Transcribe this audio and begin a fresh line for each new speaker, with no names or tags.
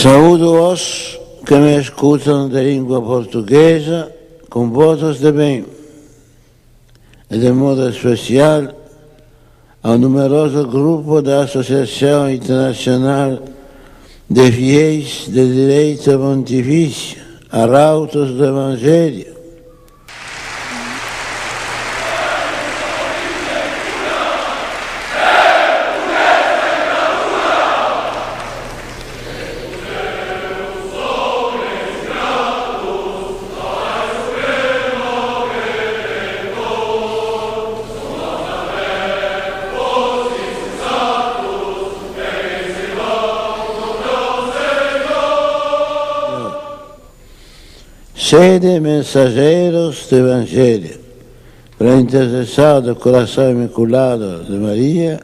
Saúdo-os que me escutam de língua portuguesa com votos de bem, e de modo especial ao numeroso grupo da Associação Internacional de Fiéis de Direito Pontifício, Arautos do Evangelho. Sede mensageiros do Evangelho, pela intercessão do coração imaculado de Maria,